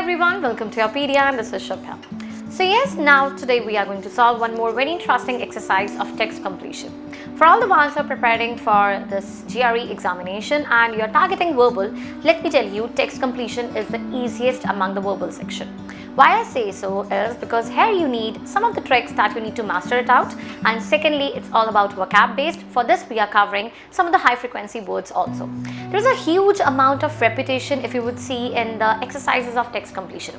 everyone, welcome to YourPedia and this is Shubha. So yes, now today we are going to solve one more very interesting exercise of text completion. For all the ones who are preparing for this GRE examination and you are targeting verbal, let me tell you, text completion is the easiest among the verbal section. Why I say so is because here you need some of the tricks that you need to master it out, and secondly it's all about vocab based. For this we are covering some of the high frequency words also. There is a huge amount of repetition if you would see in the exercises of text completion.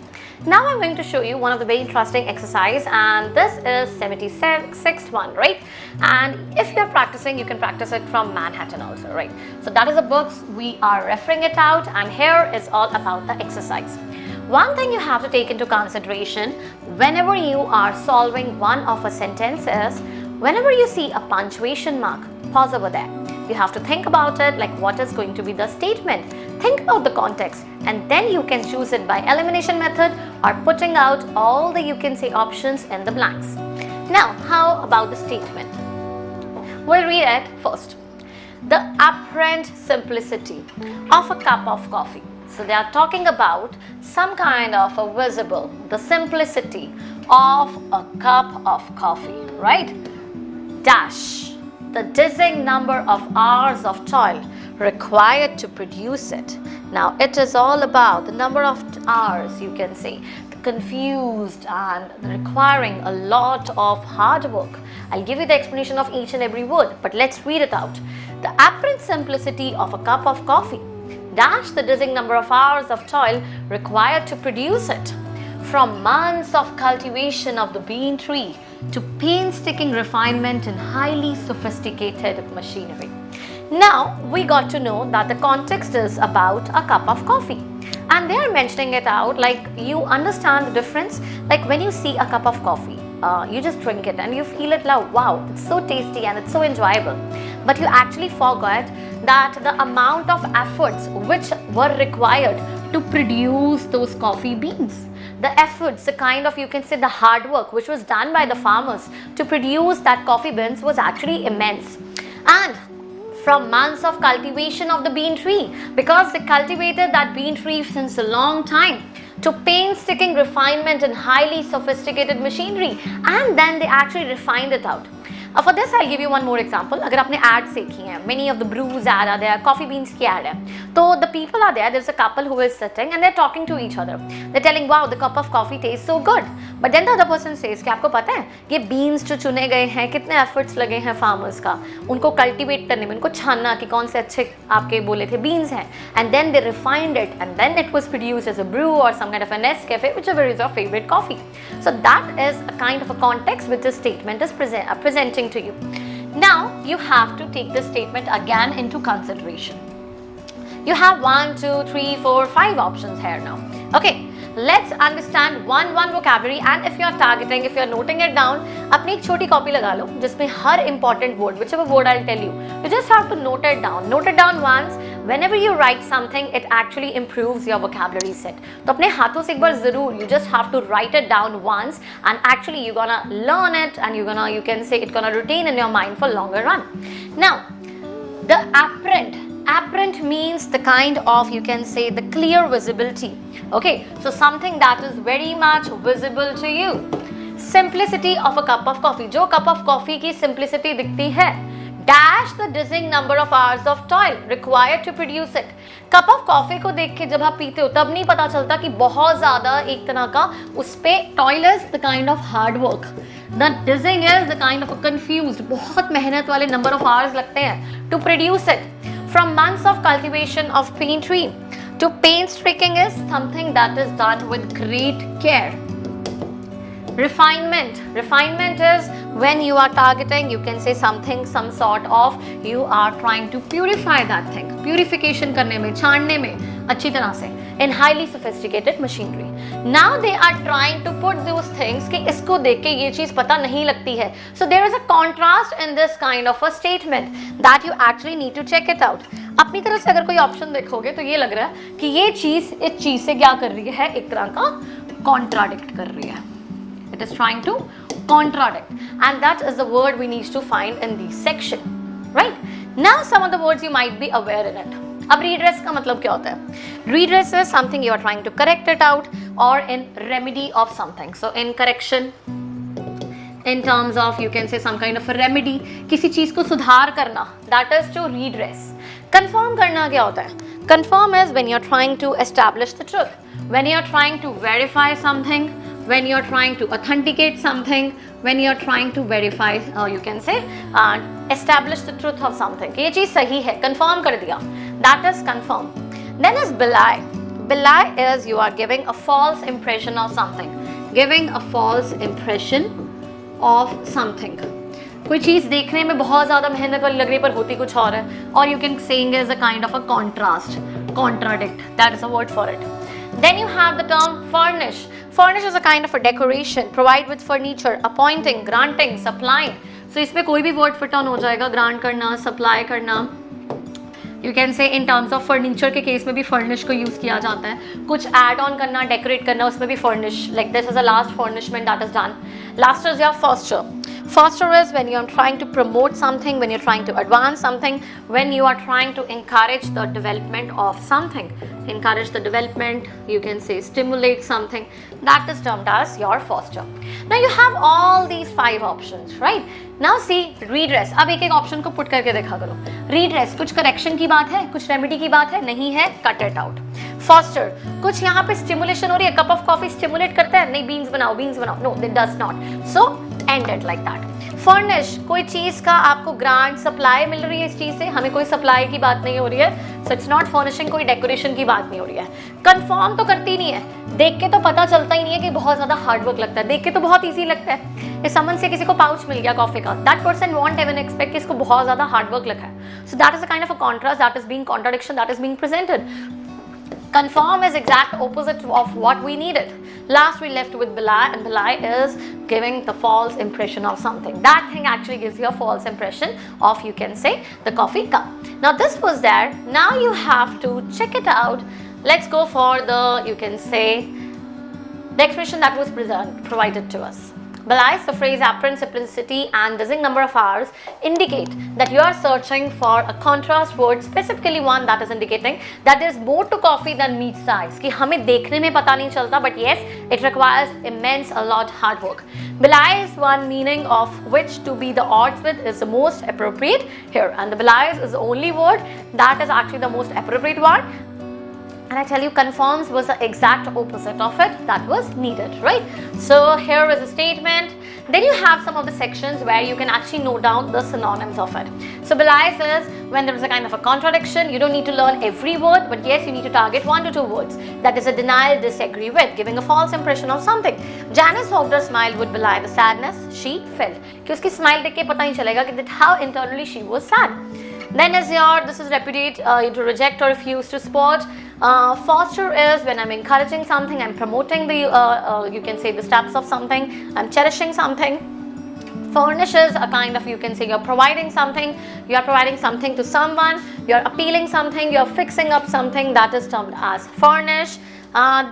Now I'm going to show you one of the very interesting exercise, and this is 76th one, right? And if you are practicing, you can practice it from Manhattan also, right? So that is the books we are referring it out, and here is all about the exercise. One thing you have to take into consideration whenever you are solving one of a sentence is, whenever you see a punctuation mark, pause over there. You have to think about it, like what is going to be the statement. Think about the context, and then you can choose it by elimination method or putting out all the options in the blanks. Now, how about the statement? We'll read it first. The apparent simplicity of a cup of coffee. So they are talking about some kind of a visible, the simplicity of a cup of coffee, right? Dash, the dizzying number of hours of toil required to produce it. Now it is all about the number of hours, you can say, the confused and requiring a lot of hard work. I'll give you the explanation of each and every word, but let's read it out. The apparent simplicity of a cup of coffee. Dash, the dizzying number of hours of toil required to produce it. From months of cultivation of the bean tree to painstaking refinement in highly sophisticated machinery. Now we got to know that the context is about a cup of coffee, and they are mentioning it out like you understand the difference. Like when you see a cup of coffee, you just drink it and you feel it like, wow, it's so tasty and it's so enjoyable. But you actually forgot that the amount of efforts which were required to produce those coffee beans. The efforts, the kind of, you can say, the hard work which was done by the farmers to produce that coffee beans was actually immense. And from months of cultivation of the bean tree, because they cultivated that bean tree since a long time, to painstaking refinement and highly sophisticated machinery, and then they actually refined it out. For this I'll give you one more example. अगर आपने ads देखी हैं, many of the brews ad are there, coffee beans की ad है, तो the people are there, there's a couple who is sitting and they're talking to each other. They're telling, wow, the cup of coffee tastes so good. But then the other person says कि आपको पता है ये beans जो चुने गए हैं, कितने efforts लगे हैं farmers का उनको cultivate करने में, उनको छानना कि कौन से अच्छे आपके बोले थे beans हैं, and then they refined it and then it was produced as a brew or some kind of a Nescafe, whichever is your favorite coffee. So that is a kind of a context which this statement is presenting to you. Now you have to take this statement again into consideration. You have 1, 2, 3, 4, 5 options here now. Okay, let's understand one vocabulary, and if you are targeting, if you are noting it down, अपनी एक छोटी copy लगा लो जिसमें हर important word, whichever word I'll tell you, you just have to note it down. Note it down once. Whenever you write something, it actually improves your vocabulary set. तो अपने हाथों से एक बार ज़रूर, you just have to write it down once, and actually you're gonna learn it, and you can say it's gonna retain in your mind for longer run. Now, the apparent means the kind of, you can say, the clear visibility. Okay, so something that is very much visible to you. Simplicity of a cup of coffee. जो cup of coffee की simplicity दिखती है. Dash, the dizzying number of hours of toil required to produce it. Cup of coffee को देख के जब आप पीते हो तब नहीं पता चलता कि बहुत ज़्यादा एक तरह का उस पे toil is the kind of hard work. The dizzying is the kind of a confused, बहुत मेहनत वाले number of hours लगते हैं to produce it. From months of cultivation of bean tree to painstaking is something that is done with great care. Refinement is when you are targeting, you can say something, some sort of, you are trying to purify that thing. Purification करने में, छानने में अच्छी तरह से, in highly sophisticated machinery. Now they are trying to put those things कि इसको देख के ये चीज़ पता नहीं लगती है. So there is a contrast in this kind of a statement that you actually need to check it out. अपनी तरफ से अगर कोई ऑप्शन देखोगे तो ये लग रहा है कि ये चीज़ इस चीज़ से क्या कर रही है, एक तरह का contradict कर रही है. It is trying to contradict, and that is the word we need to find in this section, right? Now some of the words you might be aware in it. अब redress का मतलब क्या होता है? Redress is something you are trying to correct it out or in remedy of something. So in correction, in terms of you can say some kind of a remedy, किसी चीज को सुधार करना, that is to redress. Confirm करना क्या होता है? Confirm is when you are trying to establish the truth, when you are trying to verify something, when you are trying to authenticate something, when you are trying to verify you can say establish the truth of something कि ये चीज़ सही है, confirm कर दिया, that is confirm. Then is belie. Belie is you are giving a false impression of something, giving a false impression of something. कोई चीज़ देखने में बहुत ज़्यादा मेहनत वाली लग रही है पर होती कुछ और है, और you can saying is a kind of a contrast, contradict, that is a word for it. Then you have the term furnish. Furnish is a kind of a decoration, provide with furniture, appointing, granting, supplying. So इसमें कोई भी word fit on हो जाएगा, grant करना, supply करना. You can say in terms of furniture के case में भी furnish को use किया जाता है. कुछ add on करना, decorate करना, उसमें भी furnish. Like this is the last furnishment that is done. Last is your foster. Foster is when you are trying to promote something, when you are trying to advance something, when you are trying to encourage the development of something. Encourage the development, you can say stimulate something. That is termed as your foster. Now you have all these 5 options, right? Now see redress. अब एक एक option को put करके देखा करो. Redress कुछ correction की बात है, कुछ remedy की बात है, नहीं है, cut it out. Foster कुछ यहाँ पे stimulation हो रही है, cup of coffee stimulate करता है, नहीं beans बनाओ, no it does not. So end it like that. Furnish कोई चीज़ का आपको ग्रांट सप्लाई मिल रही है, इस चीज़ से हमें कोई सप्लाई की बात नहीं हो रही है, so it's not furnishing, कोई डेकोरेशन की बात नहीं हो रही है. कंफर्म तो करती नहीं है, देख के तो पता चलता ही नहीं है कि बहुत ज़्यादा हार्ड वर्क लगता है, देख के तो बहुत ईजी लगता है. इस समन से किसी को पाउच मिल गया कॉफी का, that person want even expect कि इसको बहुत ज़्यादा हार्ड वर्क लगा है. So that is a kind of a contrast, that is being contradiction, that is being presented. Confirm is exact opposite of what we needed. Last we left with belie, and belie is giving the false impression of something. That thing actually gives you a false impression of, you can say, the coffee cup. Now this was there. Now you have to check it out. Let's go for the, you can say, the expression that was provided to us. Belies the phrase apparent simplicity and dizzying number of hours indicate that you are searching for a contrast word, specifically one that is indicating that there is more to coffee than meets the eyes. कि हमें देखने में पता नहीं चलता, but yes, it requires immense a lot hard work. Belie is one meaning of which to be the odds with is the most appropriate here, and the belies is the only word that is actually the most appropriate one. And I tell you, confirms was the exact opposite of it that was needed, right? So here is a statement. Then you have some of the sections where you can actually note down the synonyms of it. So belies is when there is a kind of a contradiction. You don't need to learn every word, but yes, you need to target 1 to 2 words. That is a denial, disagree with, giving a false impression of something. Janice hoped her smile would belie the sadness she felt. कि उसकी smile देख के पता नहीं चलेगा कि that how internally she was sad. Then is your, this is repudiate, to reject or refuse to support. Foster is when I'm encouraging something, I'm promoting the, you can say the steps of something, I'm cherishing something. Furnish is a kind of, you can say, you're providing something to someone, you're appealing something, you're fixing up something, that is termed as furnish.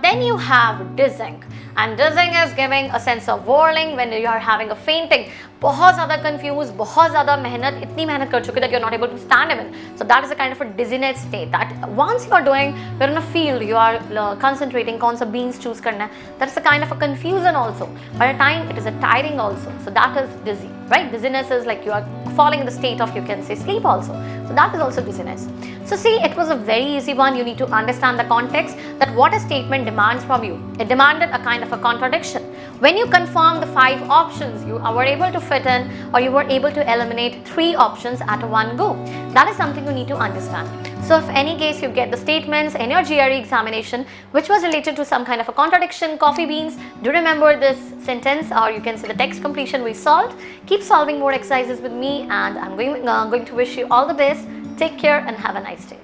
Then you have dizzying, and dizzying is giving a sense of whirling when you are having a fainting. बहुत ज़्यादा confused, बहुत ज़्यादा मेहनत, इतनी मेहनत कर चुके that you're not able to stand even. So that is a kind of a dizziness state that once you are doing, you're in a field, you are concentrating, कौन सा beans choose करना है. That's a kind of a confusion also. By the time it is a tiring also. So that is dizzy, right? Dizziness is like you are falling in the state of, you can say, sleep also. So that is also dizziness. So see, it was a very easy one. You need to understand the context that what a statement demands from you. It demanded a kind of a contradiction. When you confirm the 5 options, you were able to fit in, or you were able to eliminate 3 options at one go. That is something you need to understand. So if any case you get the statements in your GRE examination which was related to some kind of a contradiction, coffee beans, do remember this sentence, or you can say the text completion we solved. Keep solving more exercises with me, and I'm going to wish you all the best. Take care and have a nice day.